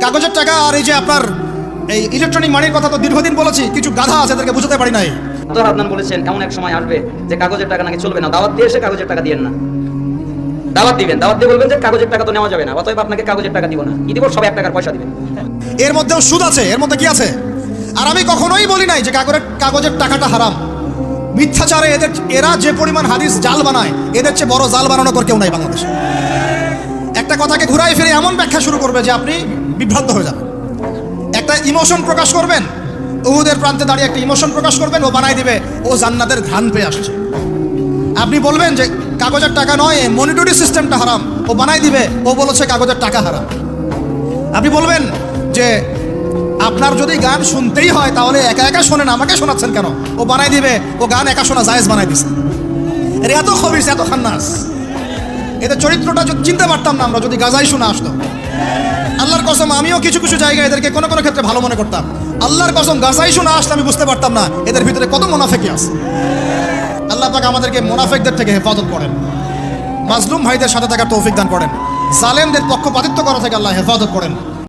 কাগজের টাকা আর এই যে আপনার এই ইলেকট্রনিক মানির কথা তো দীর্ঘদিন বলেছি, কিছু গাধা আছে এদেরকে বুঝতে পারি নাই। আব্দুল হান্নান বলেছেন এমন এক সময় আসবে যে কাগজের টাকা নাকি চলবে না, দাওয়াত দিয়ে এসে কাগজের টাকা দিয়েন না। দাওয়াত দিবেন, দাওয়াত দিয়ে বলবেন যে কাগজের টাকা তো নেওয়া যাবে না, অতএব আপনাকে কাগজের টাকা দিব না, কি দিব? সব 1 টাকার পয়সা দিবেন। এর মধ্যেও সুদ আছে, এর মধ্যে কি আছে? আর আমি কখনোই বলি নাই যে কাগজের টাকাটা হারাম। মিথ্যাচারে এরা যে পরিমাণ হাদিস জাল বানায়, এদের চেয়ে বড় জাল বানানো কর কেউ নাই বাংলাদেশে। একটা কথাকে ঘুরাই ফিরে এমন ব্যাখ্যা শুরু করবে যে আপনি বিভ্রান্ত হয়ে যাবেন। একটা ইমোশন প্রকাশ করবেন, উহুদের প্রান্তে দাঁড়িয়ে একটা ইমোশন প্রকাশ করবেন, ও বানাই দিবে ও জান্নাতের ঘ্রাণ পেয়ে আসছে। আপনি বলবেন যে কাগজের টাকা নয়, মনিটরি সিস্টেমটা হারাম, ও বানাই দিবে ও বলেছে কাগজের টাকা হারাম। আপনি বলবেন যে আপনার যদি গান শুনতেই হয় তাহলে একা একা শোনেন, আমাকে শোনাচ্ছেন কেন? ও বানাই দিবে ও গান একা শোনা জায়েজ বানাই দিছে। এর এত খবিস, এত খান্নাস, এদের চরিত্রটা চিনতে পারতাম না আমরা যদি গাজাই শোনা আসতো। আল্লাহর কসম আমিও কিছু কিছু জায়গায় এদেরকে কোনো কোনো ক্ষেত্রে ভালো মনে করতাম। আল্লাহর কসম গাজাই শোনা আসলে আমি বুঝতে পারতাম না এদের ভিতরে কত মুনাফিকি আছে। আল্লাহ পাক আমাদেরকে মুনাফিকদের থেকে হেফাজত করেন, মাজলুম ভাইদের সাথে থাকার তৌফিক দান করেন, জালেমদের পক্ষপাতিত্ব করা থেকে আল্লাহ হেফাজত করেন।